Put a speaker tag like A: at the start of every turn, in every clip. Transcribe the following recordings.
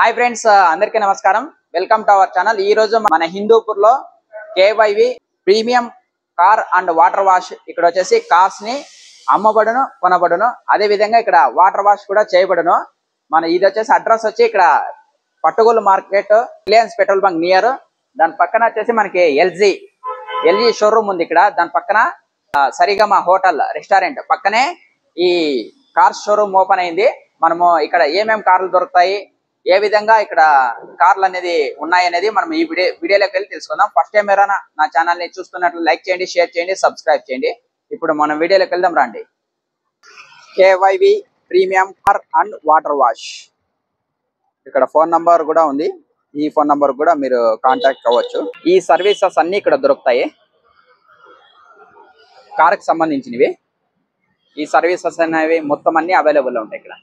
A: Hi friends, అందరికీ నమస్కారం. Welcome to our channel. ఈ రోజు మన హిందూపూర్ లో KYV premium car and water wash ఇక్కడ వచ్చేసి కార్స్ ని అమ్మబడును, కొనబడును. అదే విధంగా ఇక్కడ వాటర్ వాష్ కూడా చేయబడును. మన ఇది వచ్చేసి అడ్రస్ వచ్చి ఇక్కడ Pattugolu market, Reliance petrol bunk near. దాని పక్కన వచ్చేసి మనకి ఎల్జీ షోరూమ్ ఉంది. ఇక్కడ దాని పక్కన సరిగమ హోటల్ రెస్టారెంట్ పక్కనే ఈ కార్ షోరూమ్ ఓపెన్ అయింది. మనము ఇక్కడ ఏమేం కార్లు దొరుకుతాయి, ఏ విధంగా ఇక్కడ కార్లు అనేది ఉన్నాయనేది మనం ఈ వీడియోలోకి వెళ్ళి తెలుసుకుందాం. ఫస్ట్ టైం ఎవరైనా నా ఛానల్ ని చూస్తున్నట్లు లైక్ చేయండి, షేర్ చేయండి, సబ్స్క్రైబ్ చేయండి. ఇప్పుడు మనం వీడియోలోకి వెళ్దాం రండి. KYV premium car and water wash. ఇక్కడ ఫోన్ నంబర్ కూడా ఉంది. ఈ ఫోన్ నంబర్ కూడా మీరు కాంటాక్ట్ అవ్వచ్చు. ఈ సర్వీసెస్ అన్ని ఇక్కడ దొరుకుతాయి, కార్కి సంబంధించినవి. ఈ సర్వీసెస్ అనేవి మొత్తం అన్ని అవైలబుల్ ఉంటాయి ఇక్కడ.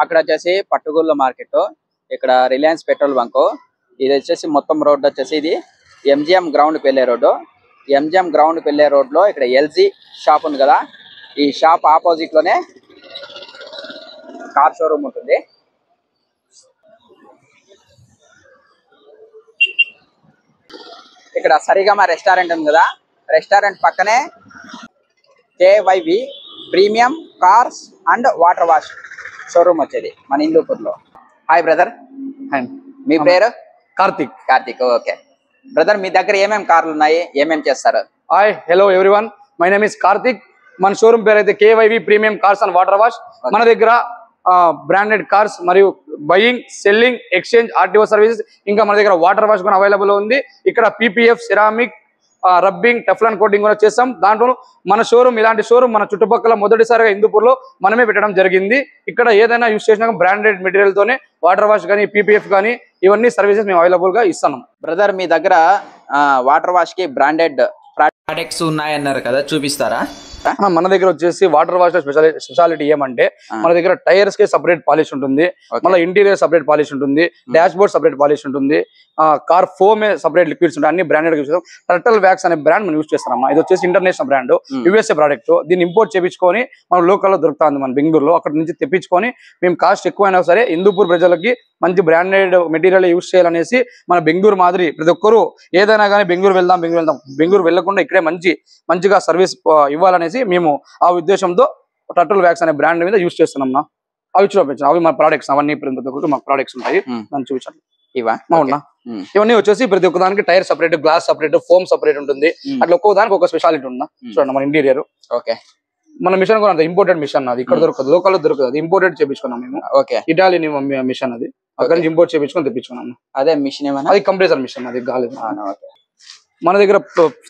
A: అక్కడ వచ్చేసి పట్టుగూళ్ళ మార్కెట్, ఇక్కడ రిలయన్స్ పెట్రోల్ బంక్. ఇది వచ్చేసి మొత్తం రోడ్ వచ్చేసి ఇది ఎంజిఎం గ్రౌండ్కి వెళ్ళే రోడ్డు. ఎంజిఎం గ్రౌండ్కి వెళ్ళే రోడ్లో ఇక్కడ ఎల్జీ షాప్ ఉంది కదా, ఈ షాప్ ఆపోజిట్ లోనే కార్ షోరూమ్ ఉంటుంది. ఇక్కడ సరిగమ రెస్టారెంట్ ఉంది కదా, రెస్టారెంట్ పక్కనే KYV premium cars and water wash showroom వచ్చేది మన హిందూపూర్ లో. Hi brother. మీ పేరు? కార్తిక్. ఓకే బ్రదర్, మీ దగ్గర ఏమేమి కార్లు ఉన్నాయి, ఏమేమి చేస్తారు?
B: Hi, hello everyone, my name is Karthik. మన షోరూమ్ పేరు అయితే KYV premium cars and water wash. మన దగ్గర బ్రాండెడ్ కార్స్ మరియు buying, selling, exchange, RTO services, ఇంకా మన దగ్గర వాటర్ వాష్ కూడా అవైలబుల్ ఉంది. ఇక్కడ PPF, ceramic, rubbing, Teflon coating కూడా చేస్తాం. దాంట్లో మన షోరూమ్, ఇలాంటి షోరూమ్ మన చుట్టుపక్కల మొదటిసారిగా హిందూపూర్ లో మనమే పెట్టడం జరిగింది. ఇక్కడ ఏదైనా యూస్ చేసినా బ్రాండెడ్ మెటీరియల్ తోనే వాటర్ వాష్ కానీ, పీపీఎఫ్ కానీ, ఇవన్నీ సర్వీసెస్ మేము అవైలబుల్ గా ఇస్తున్నాం.
A: బ్రదర్, మీ దగ్గర వాటర్ వాష్ కి బ్రాండెడ్ ప్రొడక్ట్స్ ఉన్నాయన్నారు కదా, చూపిస్తారా?
B: మన దగ్గర వచ్చేసి వాటర్ వాష్ స్పెషాలిటీ ఏమంటే, మన దగ్గర టైర్స్ కి సపరేట్ పాలిష్ ఉంటుంది, మళ్ళీ ఇంటీరియర్ సపరేట్ పాలిష్ ఉంటుంది, డాష్ బోర్డ్ సపరేట్ పాలిష్ ఉంటుంది, కార్ ఫోమ్ సపరేట్ లిక్విడ్స్ ఉంటాయి. అన్ని బ్రాండెడ్ యూస్ చేస్తాం. టర్టల్ వ్యాక్స్ అనే బ్రాండ్ మనం యూస్ చేస్తాం. ఇది వచ్చేసి ఇంటర్నేషనల్ బ్రాండ్, యూఎస్ఏ ప్రోడక్ట్. దీన్ని ఇంపోర్ట్ చేయించుకొని మనం లోకల్ లో దొరుకుతుంది మన బెంగళూరులో. అక్కడ నుంచి తెప్పించుకొని మేము కాస్ట్ ఎక్కువైనా సరే హిందూపూర్ ప్రజలకి మంచి బ్రాండెడ్ మెటీరియల్ యూస్ చేయాలనేసి మన బెంగళూరు మాదిరి ప్రతి ఒక్కరు ఏదైనా కానీ బెంగళూరు వెళ్దాం బెంగళూరు వెళ్లకుండా ఇక్కడే మంచిగా సర్వీస్ ఇవ్వాలనేసి మేము ఆ ఉద్దేశంతో టర్టల్ వ్యాక్స్ అనే బ్రాండ్ మీద యూస్ చేస్తున్నాం. అవి చూపించాను, అవి మా ప్రోడక్ట్స్, అవన్నీ మా ప్రోడక్ట్స్ ఉంటాయి. దాన్ని చూపించాను. ఇవన్నీ వచ్చేసి ప్రతి ఒక్క దానికి tyre separate, glass separate, foam separate ఉంటుంది. అట్లా ఒక్కొక్క దానికి ఒక స్పెషాలిటీ ఉందా. చూడండి మన ఇంటీరియర్. ఓకే, మన మిషన్ కూడా ఇంపోర్టెడ్ మిషన్. అది ఇక్కడ దొరకదు, లోకల్ లో దొరకదు. అది ఇంపోర్టెడ్ చేపించుకున్నాం మేము. Okay, Italian machine. అది అక్కడ నుంచి ఇంపోర్ట్ చేపించుకొని తెప్పించుకున్నాము.
A: అదే మిషన్ ఏమన్నా?
B: అది కంప్రెసర్ మిషన్, అది గాలి. మన దగ్గర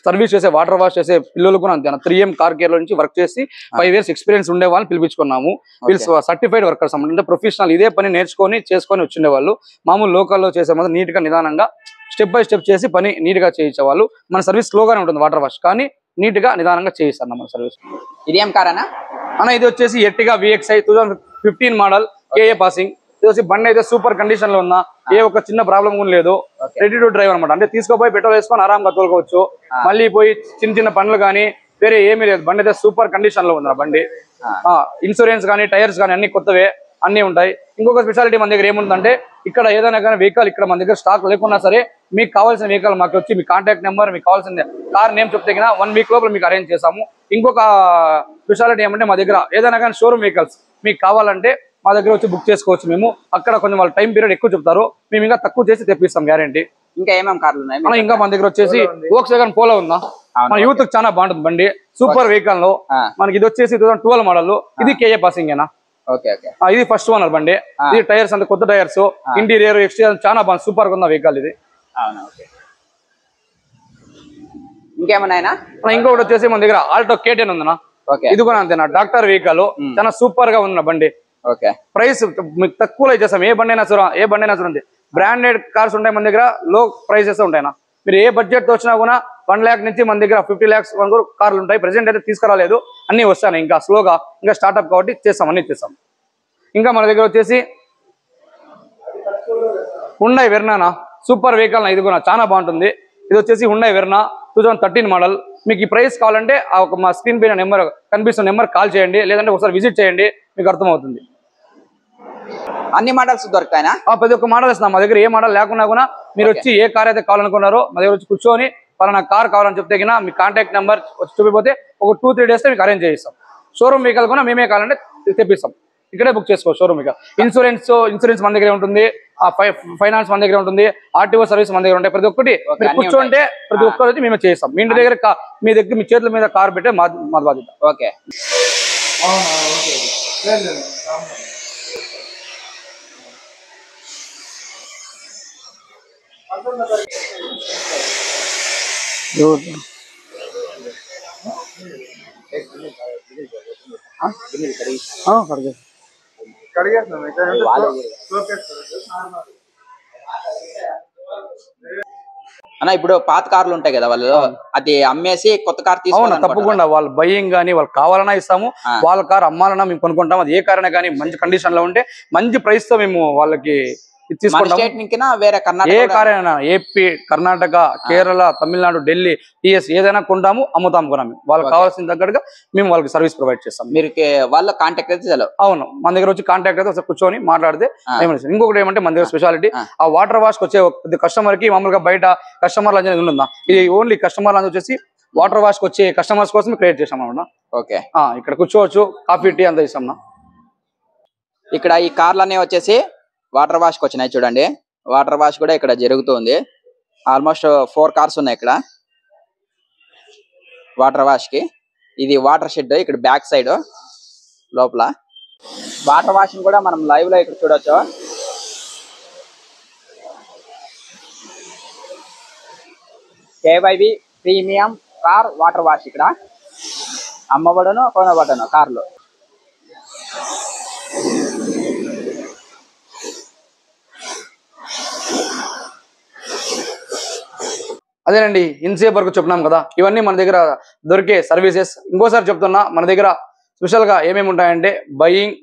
B: సర్వీస్ చేసే, వాటర్ వాష్ చేసే పిల్లలు కూడా అంతే. 3M కార్ కేర్ లో నుంచి వర్క్ చేసి 5 years ఎక్స్పీరియన్స్ ఉండే వాళ్ళని పిలిపించుకున్నాము. వీళ్ళు సర్టిఫైడ్ వర్కర్స్ అంటే ప్రొఫెషనల్, ఇదే పని చేసుకొని వచ్చిండే వాళ్ళు. మామూలు లోకల్లో చేసే మాత్రం నీట్ గా నిదానంగా స్టెప్ బై స్టెప్ చేసి పని నీట్ గా చేయించే వాళ్ళు. మన సర్వీస్ స్లోగానే ఉంటుంది వాటర్ వాష్, కానీ నీట్ గా నిదానంగా చేయిస్తారు మన సర్వీస్.
A: ఇది ఏం కార్ అన్న?
B: ఇది వచ్చేసి Ertiga VXI 2015 model, KA passing. ఇది వచ్చి బండి అయితే సూపర్ కండిషన్ లో ఉందా, ఏ ఒక చిన్న ప్రాబ్లం కూడా లేదు. రెడీ టు డ్రైవ్ అనమాట. అంటే తీసుకోపోయి పెట్రోల్ వేసుకొని ఆరాంగా తోలుకోవచ్చు. మళ్ళీ పోయి చిన్న పనులు కానీ వేరే ఏమీ లేదు. బండి అయితే సూపర్ కండిషన్ లో ఉంది బండి. ఇన్సూరెన్స్ కానీ, టైర్స్ కానీ అన్ని కొత్తవే, అన్ని ఉంటాయి. ఇంకొక స్పెషాలిటీ మన దగ్గర ఏముందంటే, ఇక్కడ ఏదైనా కానీ వెహికల్ ఇక్కడ మన దగ్గర స్టాక్ లేకున్నా సరే మీకు కావాల్సిన వెహికల్ మాకు వచ్చి మీ కాంటాక్ట్ నెంబర్, మీకు కావాల్సిన కార్ నేమ్ చెప్తే 1 week లోపల మీకు అరేంజ్ చేస్తాము. ఇంకొక స్పెషాలిటీ ఏమంటే, మా దగ్గర ఏదైనా కానీ షోరూమ్ వెహికల్స్ మీకు కావాలంటే మా దగ్గర వచ్చి బుక్ చేసుకోవచ్చు. మేము అక్కడ కొంచెం వాళ్ళ టైం పీరియడ్ ఎక్కువ చెప్తారు, మేము ఇంకా తక్కువ చేసి తెప్పిస్తాం, గ్యారంటీ.
A: ఇంకా ఏమేమి కార్లు ఉన్నాయి?
B: ఇంకా మన దగ్గర వచ్చేసి వోక్స్‌వ్యాగన్ పోలో ఉందా, మన యూత్ చాలా బాగుంటుంది బండి, సూపర్ వెహికల్ లో. మనకి ఇది వచ్చేసి 2012 మోడల్. ఇది KA పాసింగ్ ఏనా. ఇది ఫస్ట్ ఓనర్ బండి. ఇది టైర్స్ అంత కొత్త టైర్స్, ఇంటీరియర్, ఎక్స్టీరియర్ చాలా బాగుంది, సూపర్ గా ఉన్న వెహికల్ ఇది.
A: ఇంకేమన్నా?
B: ఇంకొకటి వచ్చేసి మన దగ్గర ఆల్టో K10 ఉందన్నా. ఇది కూడా అంతేనా, డాక్టర్ వెహికల్, చాలా సూపర్ గా ఉన్న బండి. ప్రైస్ మీకు తక్కువలో ఇచ్చేస్తాం. ఏ బండి అయినా చూడండి, బ్రాండెడ్ కార్స్ ఉంటాయి మన దగ్గర, లో ప్రైసెస్ ఉంటాయినా. మీరు ఏ బడ్జెట్ తో వచ్చినా కూడా 1 lakh నుంచి మన దగ్గర 50 lakhs వరకు కార్లు ఉంటాయి. ప్రెసెంట్ అయితే తీసుకురాలేదు, అన్ని వస్తాయి ఇంకా స్లోగా, ఇంకా స్టార్ట్అప్ కాబట్టి చేస్తాం, అన్ని చేస్తాం. ఇంకా మన దగ్గర వచ్చేసి హుండై వెర్నా, సూపర్ వెహికల్. ఇది కూడా చాలా బాగుంటుంది. ఇది వచ్చేసి హుండై వెర్నా 2013 మోడల్. మీకు ఈ ప్రైస్ కావాలంటే మా స్క్రీన్ పైన నెంబర్ కనిపిస్తున్న నెంబర్ కాల్ చేయండి, లేదంటే ఒకసారి విజిట్ చేయండి, మీకు అర్థమవుతుంది.
A: అన్ని మోడల్స్ దొరుకుతాయినా?
B: ప్రతి ఒక్క మోడల్ ఇస్తున్నాం. మా దగ్గర ఏ మోడల్ లేకున్నా కూడా మీరు వచ్చి ఏ కార్ అయితే కావాలనుకున్నారో మా దగ్గర వచ్చి కూర్చొని పలానా కార్ కావాలని చెప్తే మీ కాంటాక్ట్ నెంబర్ వచ్చి చూపిపోతే ఒక 2-3 డేస్ మీకు అరేంజ్ చేయిస్తాం. షోరూమ్ వెహికల్ కూడా మేమే కావాలంటే తెప్పిస్తాం, ఇక్కడే బుక్ చేసుకో షోరూమ్ వెహికల్. ఇన్సూరెన్స్ మన దగ్గర ఉంటుంది, ఫైనాన్స్ మన దగ్గర ఉంటుంది, ఆర్టీఓ సర్వీస్ మన దగ్గర ఉంటాయి. ప్రతి ఒక్కటి మీరు కూర్చోంటే ప్రతి ఒక్కరు వచ్చి మేమే చేస్తాం. మీ ఇంటి దగ్గర మీ చేతుల మీద కార్ పెట్టే మా బాధ్యత.
A: ఓకే. అన్న ఇప్పుడు పాత కార్లు ఉంటాయి కదా, వాళ్ళు అది అమ్మేసి కొత్త కార్ తీసుకోవాలి.
B: తప్పకుండా వాళ్ళు బయ్యింగ్ గానీ వాళ్ళు కావాలన్నా ఇస్తాము, వాళ్ళ కార్ అమ్మాలన్నా మేము కొనుక్కుంటాం. అది ఏ కార్ అయినా కానీ మంచి కండిషన్ లో ఉంటే మంచి ప్రైస్ తో మేము వాళ్ళకి ఏ కార్ అయినా ఏపీ, కర్ణాటక, కేరళ, తమిళనాడు, ఢిల్లీ, టీఎస్ ఏదైనా కొంటాము, అమ్ముతాము కూడా. వాళ్ళకి కావాల్సిన దగ్గరగా మేము వాళ్ళకి సర్వీస్ ప్రొవైడ్ చేస్తాం.
A: మీరు వాళ్ళ కాంటాక్ట్ అయితే
B: అవును, మన దగ్గర వచ్చి కాంటాక్ట్ అయితే ఒకసారి కూర్చొని మాట్లాడితే. ఇంకొకటి ఏమంటే మన దగ్గర స్పెషాలిటీ ఆ వాటర్ వాష్ వచ్చే కస్టమర్ కి మామూలుగా బయట కస్టమర్ లంచ్ అనేది ఉంటుందా, ఇది ఓన్లీ కస్టమర్ లంచ్ వచ్చేసి వాటర్ వాష్ వచ్చే కస్టమర్స్ కోసం క్రియేట్ చేసాం అన్నమాట.
A: ఓకే,
B: ఇక్కడ కూర్చోవచ్చు, కాఫీ టీ అంతా ఇస్తాం.
A: ఇక్కడ ఈ కార్లన్నీ వచ్చేసి వాటర్ వాష్ కి వచ్చినాయి చూడండి. వాటర్ వాష్ కూడా ఇక్కడ జరుగుతుంది. ఆల్మోస్ట్ 4 కార్స్ ఉన్నాయి ఇక్కడ వాటర్ వాష్ కి. ఇది వాటర్ షెడ్ ఇక్కడ బ్యాక్ సైడ్ లోపల. వాటర్ వాష్ కూడా మనం లైవ్ లో ఇక్కడ చూడొచ్చు. కేవైవి ప్రీమియం కార్ వాటర్ వాష్ ఇక్కడ అమ్మబడును, కొనబడును కార్లు.
B: అదేనండి, ఇన్సేపు వరకు చెప్పినాం కదా, ఇవన్నీ మన దగ్గర దొరికే సర్వీసెస్. ఇంకోసారి చెప్తున్నా, మన దగ్గర స్పెషల్ గా ఏమేమి ఉంటాయంటే బయింగ్,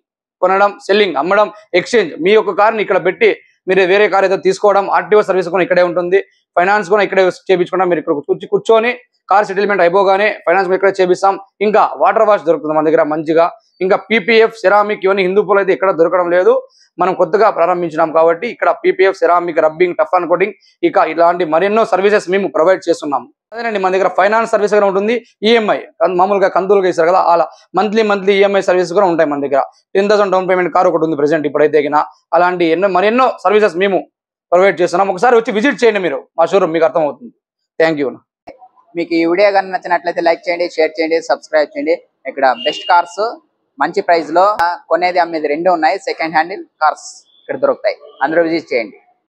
B: కొనడం, సెల్లింగ్, అమ్మడం, ఎక్స్చేంజ్. మీ యొక్క కార్ని ఇక్కడ పెట్టి మీరు వేరే కార్ ఏదో తీసుకోవడం, ఆర్టీఓ సర్వీస్ కూడా ఇక్కడే ఉంటుంది, ఫైనాన్స్ కూడా ఇక్కడే చేయించుకుంటాం. మీరు ఇక్కడ కూర్చొని కార్ సెటిల్మెంట్ అయిపోగానే ఫైనాన్స్ ఇక్కడే చేపిస్తాం. ఇంకా వాటర్ వాష్ దొరుకుతుంది మన దగ్గర మంచిగా. ఇంకా పీపీఎఫ్, సెరామిక్ ఇవన్నీ హిందూపూర్లో అయితే ఇక్కడ దొరకడం లేదు, మనం కొత్తగా ప్రారంభించినాం కాబట్టి ఇక్కడ PPF, ceramic, rubbing, tough and coating ఇక ఇలాంటి మరెన్నో సర్వీసెస్ మేము ప్రొవైడ్ చేస్తున్నాం. అదేనండి, మన దగ్గర ఫైనాన్స్ సర్వీస్ కూడా ఉంటుంది, ఈఎంఐ మామూలుగా కంతులుగా ఇస్తారు కదా, అలా మంత్లీ ఈఎంఐ సర్వీస్ కూడా ఉంటాయి మన దగ్గర. 10,000 డౌన్ పేమెంట్ కార్ ఒకటి ఉంది ప్రెసెంట్ ఇప్పుడైతే. అలాంటి మరెన్నో సర్వీసెస్ మేము ప్రొవైడ్ చేస్తున్నాం. ఒకసారి వచ్చి విజిట్ చేయండి మీరు మా షోరూమ్, మీకు అర్థమవుతుంది. Thank you.
A: మీకు ఈ వీడియో కానీ నచ్చినట్లయితే లైక్ చేయండి, షేర్ చేయండి, సబ్స్క్రైబ్ చేయండి. ఇక్కడ బెస్ట్ కార్స్ మంచి ప్రైస్ లో కొనేది అమ్మేది 2 ఉన్నాయి. సెకండ్ హ్యాండ్ కార్స్ ఇక్కడ దొరుకుతాయి, అందరూ విజిట్ చేయండి.